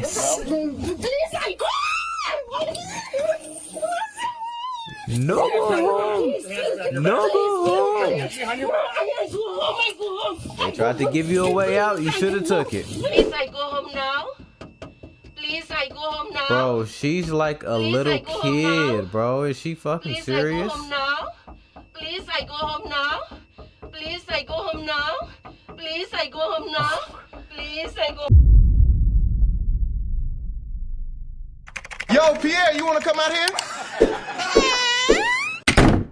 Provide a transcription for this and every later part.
Yes. Please, I go. No go home. No go home. They tried to give you a way out. You should have took it. Please, I go home now. Please, I go home now. Bro, she's like a little kid, bro. Is she fucking serious? Please, I go home now. Please, I go home now. Please, I go home now. Please, I go home now. Please, I go. Yo, Pierre, you want to come out here?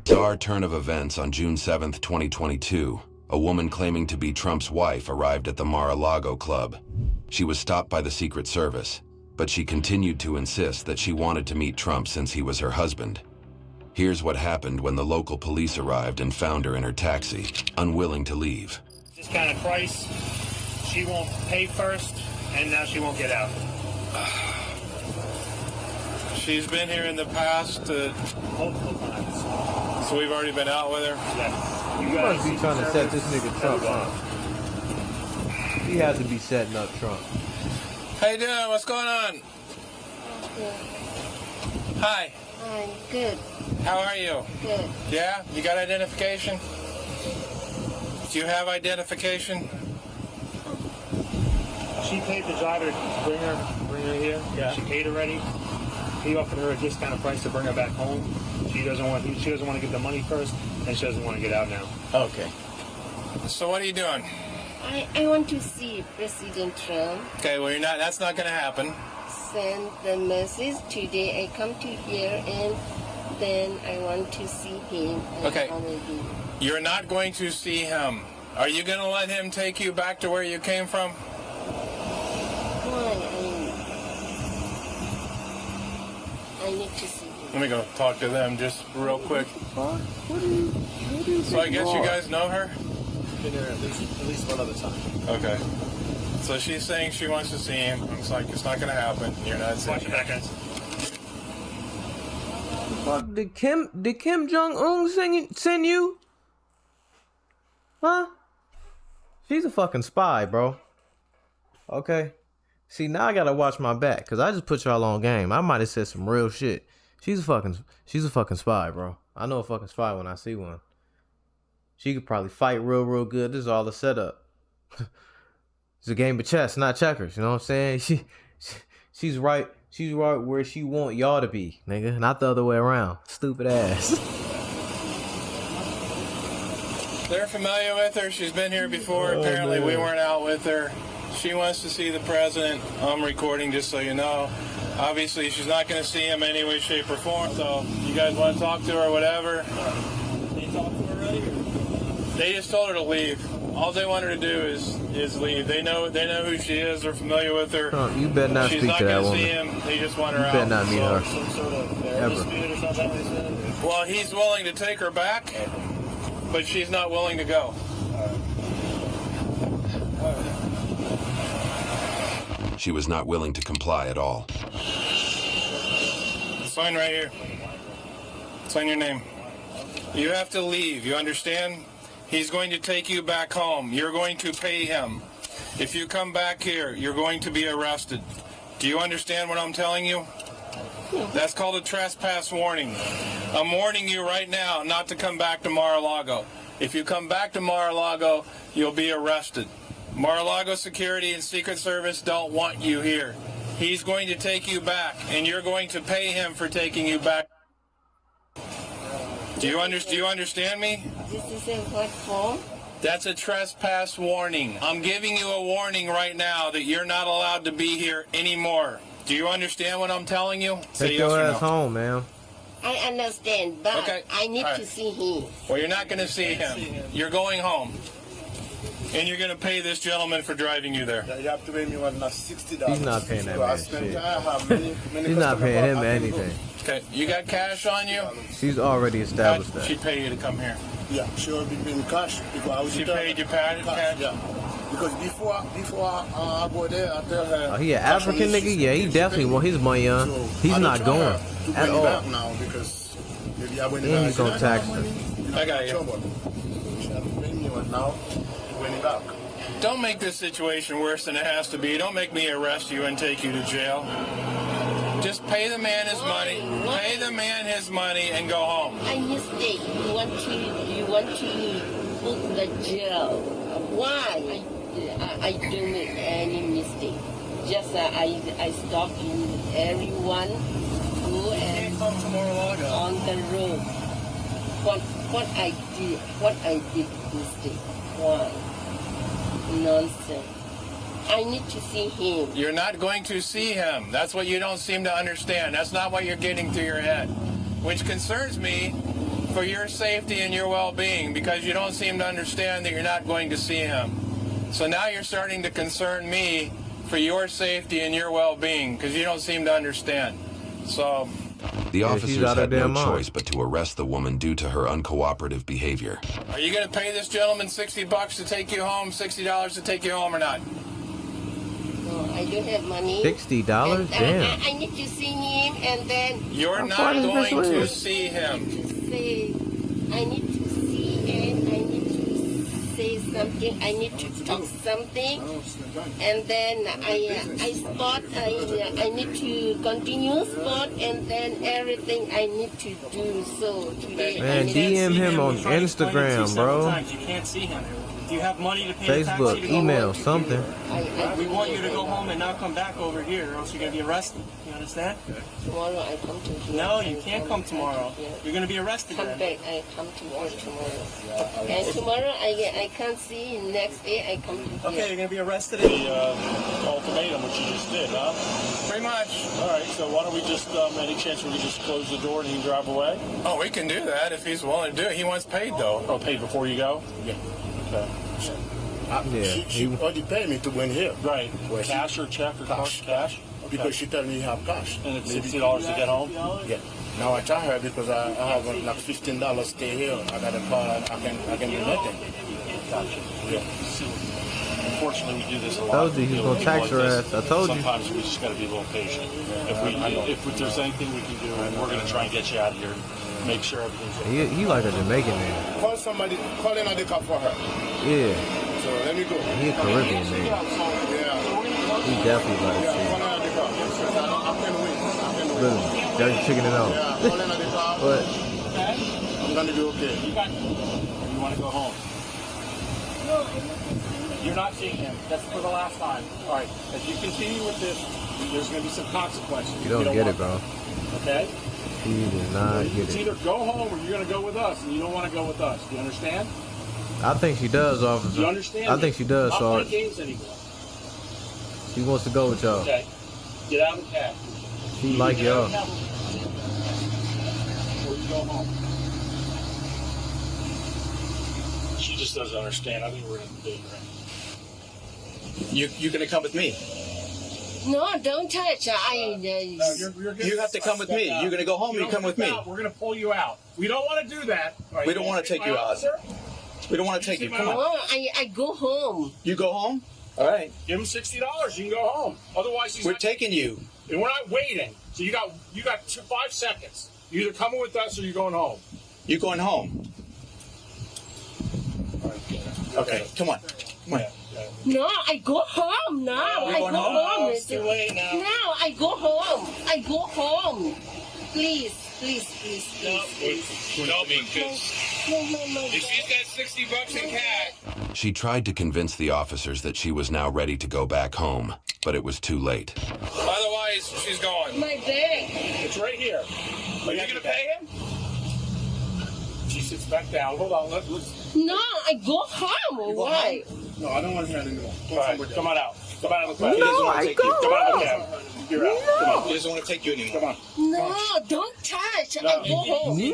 Bizarre turn of events on June 7th, 2022. A woman claiming to be Trump's wife arrived at the Mar-a-Lago club. She was stopped by the Secret Service, but she continued to insist that she wanted to meet Trump since he was her husband. Here's what happened when the local police arrived and found her in her taxi, unwilling to leave. This kind of price, she won't pay first, and now she won't get out. She's been here in the past, Multiple times. so we've already been out with her. Yes. You must be trying to set this nigga Trump up. He has to be setting up Trump. How you doing? What's going on? Hi. I'm good. How are you? Good. Yeah? You got identification? Do you have identification? She paid the driver to bring her here. Yeah. She paid already. He offered her a discounted price to bring her back home. She doesn't want to get the money first, and she doesn't want to get out now. Okay. So what are you doing? I want to see President Trump. Okay, well that's not gonna happen. Send the message today. I come to here and then I want to see him. Okay. Already. You're not going to see him. Are you gonna let him take you back to where you came from? Why? I need to see him. Let me go talk to them just real quick. What do you So I guess you guys know her? Been here at least one other time. Okay. So she's saying she wants to see him. It's like, it's not going to happen. You're not seeing Watch it back, guys. Fuck, did Kim Jong-un send you? Huh? She's a fucking spy, bro. Okay. See, now I gotta watch my back, because I just put y'all on game. I might have said some real shit. She's a fucking spy, bro. I know a fucking spy when I see one. She could probably fight real good. This is all a setup. It's a game of chess, not checkers. You know what I'm saying? She's right. She's right where she want y'all to be, nigga. Not the other way around. Stupid ass. They're familiar with her. She's been here before. Apparently, we weren't out with her. She wants to see the president. I'm recording just so you know. Obviously, she's not going to see him any way, shape, or form. So, you guys want to talk to her or whatever? They talked to her already? They just told her to leave. All they want her to do is leave. They know who she is. They're familiar with her. Trump, you better not She's speak not to that going to woman. see him. They just want her You out. better not meet her. Some sort of Ever. dispute or something, they said? Well, he's willing to take her back, but she's not willing to go. She was not willing to comply at all. Sign right here. Sign your name. You have to leave. You understand? He's going to take you back home. You're going to pay him. If you come back here, you're going to be arrested. Do you understand what I'm telling you? That's called a trespass warning. I'm warning you right now not to come back to Mar-a-Lago. If you come back to Mar-a-Lago, you'll be arrested. Mar-a-Lago Security and Secret Service don't want you here. He's going to take you back, and you're going to pay him for taking you back. Do you understand me? This is in what form? That's a trespass warning. I'm giving you a warning right now that you're not allowed to be here anymore. Do you understand what I'm telling you? Say Take yes your or ass no. home, man. I understand, but Okay. I need All to right. see him. Well, you're not going to see him. You're going home. And you're going to pay this gentleman for driving you there. You have to pay me $60. He's not paying that man shit. I have many She's not paying him customers. anything. Okay, you got cash on you? She's already established that. She'd pay you to come here. Yeah, she will be paying cash. Because I was She paid you cash? Yeah. Because before I go there, I tell her. Oh, he an African nigga? Yeah, he definitely want his money on. So, He's I don't not tell going her to at bring it all. back now because maybe I win it And back. he's gonna She tax don't have her. money, I got you. Trouble. She have to bring me one now to win it back. Don't make this situation worse than it has to be. Don't make me arrest you and take you to jail. Just pay the man his money. Pay the man his money and go home. I mistake. You want to book the jail. Why? I don't make any mistake. Just I stop in everyone go and Come to Mar-a-Lago. on the road. What I did mistake. Why? Nonsense. I need to see him. You're not going to see him. That's what you don't seem to understand. That's not what you're getting through your head. Which concerns me for your safety and your well-being, because you don't seem to understand that you're not going to see him. So now you're starting to concern me for your safety and your well-being, because you don't seem to understand. So The she's officers out of had no their mind. choice but to arrest the woman due to her uncooperative behavior. are you going to pay this gentleman $60 to take you home, $60 to take you home or not? No, I don't have money. $60? And, Damn. I need to see him, and then You're How not far does this going to live? see him. to say, I need to see him. I need to say something. I need to talk something, and then I spot. I need to continue spot, and then everything I need to do. So today, Man, I need DM him on We tried to explain it to you Instagram, several bro. times. You can't see him. Do you have money to pay a taxi Facebook, to go email, home? something. We want you to go home and not come back over here, or else you're going to be arrested. You understand? tomorrow I come to here. No, you can't come tomorrow. Yeah. You're going to be arrested Come then. back. I come to work tomorrow. And tomorrow I can't see. Next day I come to here. Okay, you're going to be arrested. Ultimatum, which you just did, huh? Pretty much. All right, so why don't we just, any chance we could just close the door and he can drive away? Oh, we can do that if he's willing to do it. He wants paid, though. Oh, pay before you go? Yeah. Okay. She already paid me to win here. Right. Well, she- Cash or check or cash? Because she told me you have cash. And it's $60 to get home? Yeah. Now I tell her because I have like $15 stay here. I got a car. I can do nothing. Gotcha. Yeah. Unfortunately, we do this a lot. Told you he's Dealing gonna with tax people her like ass. this. I told you. Sometimes we just got to be a little patient. If there's anything we can do, we're going to try and get you out of here. Make sure everything's okay. He like a Jamaican man. Call somebody. Call another cop for her. Yeah, So let me go. he a Caribbean man. Yeah. He definitely like Yeah. to Call another cop. Because I can wait. I can wait. Really, dirty chicken and all. Yeah. Call another cop. But I'm gonna be okay. You want to go home? You're not seeing him. That's for the last time. All right. If you continue with this, there's going to be some consequences. you don't get it, want bro. that, Okay? He does not get It's it. either go home or you're going to go with us, and you don't want to go with us. Do you understand? I think she does, Do you officer. understand? I think she does, Not Sarge. playing games anymore. She wants to go with y'all. Okay. Get out of the cab. She like Get out of y'all. the cab or you go home. She just doesn't understand. I think we're in a big ring. You're gonna come with me. No, don't touch. You have to come with me. You're gonna go home. You come with me. We're gonna pull you out. We don't want to do that. All right, We don't want to take you out. We don't want to take you. Come on. No, I go home. You go home. All right. Give him $60. You can go home. Otherwise, he's We're not, taking you. and we're not waiting. So you got 5 seconds. You're either coming with us or you're going home. You going home? Okay. Come on. Come on. No, I go home now. You're I going go home? home. It's too late now. Now I go home. I go home. Please, please, please, please. No, because No. if she's got $60 in cash. She tried to convince the officers that she was now ready to go back home, but it was too late. Otherwise, she's going. My bag. It's right here. Are you gonna pay him? She sits back down. Hold on. Let's. No, I go home. Why? No, I don't want her anymore. All right. Come on out. Come out of the cab. No, I go Come out of the home. cab. You're out. Come on. He doesn't want to take you anymore. Come on. No, don't touch. No. I go home. No,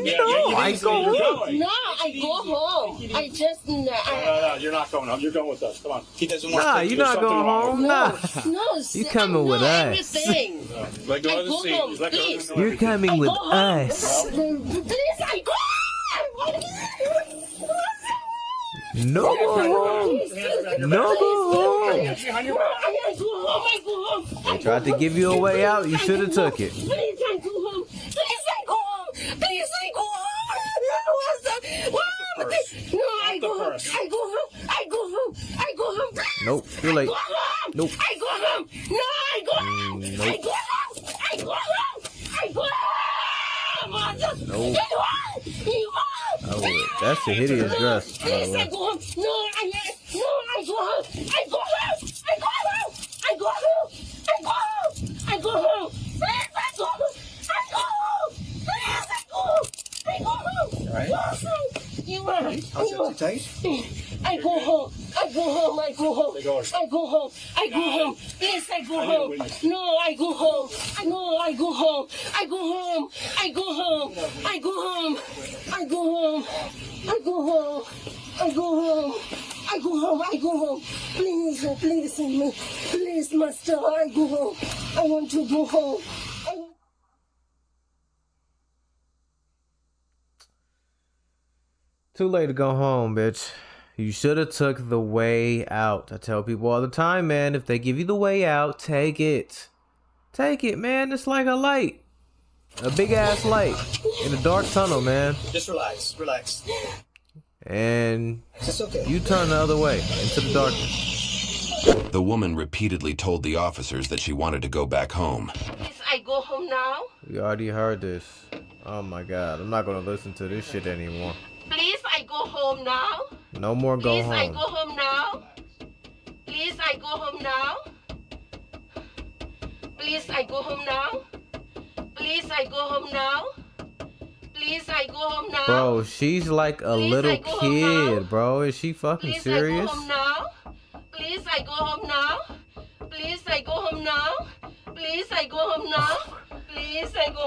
I go You're home. going. No, I go home. I just No, you're not going home. You're going with us. Come on. He doesn't want Nah, to take you're you. not something going wrong home. no, Nah. no. You coming with us. Everything. Let go I of the go seat. home, Let go of the please. seat. You're coming with I go home. us. Please, I go home. No go home. No go home. Behind your back. I go home. I go home. They tried to give you a way out. You should have took it. Please, I go home. Please, I go home. Please, I go home. What's that? No, I go home. I go home. I go home. I go home. Nope. Too late. Go home. Nope. I go home. No, I go home. Nope. I go home. I go home. I go home. Nope. You Oh, that's a hideous dress, by the Please, I way. go home. No, I go home. I go home. I go home. I go home. I go home. I go home. Please, I go home. I go home. Please, I go home. I go home. All right. You are. How's it tight? I go home. I go home. I go home. I go home. I go home. Please, I go home. No, I go home. No, I go home. I go home. I go home. I go home. I go home. I go home. I go home. I go home. I go home. Please, please, me. Please, master, I go home. I want to go home. Too late to go home, bitch. You should have took the way out. I tell people all the time, man, if they give you the way out, take it. Take it, man. It's like a light. A big ass light in a dark tunnel, man. Just relax. Relax. And It's okay. you turn the other way into the darkness. The woman repeatedly told the officers that she wanted to go back home. Please, I go home now. We already heard this. Oh my god. I'm not gonna listen to this shit anymore. Please, I go home now. No more go Please, I home. go home now. Please, I go home now. Please, I go home now. Please, I go home now. Please, I go home now. Bro, she's like a Please, little I go home now. kid, bro. Is she fucking Please, serious? I go home now. Please, I go home now. Please, I go home now. Please, I go home now. Please, I go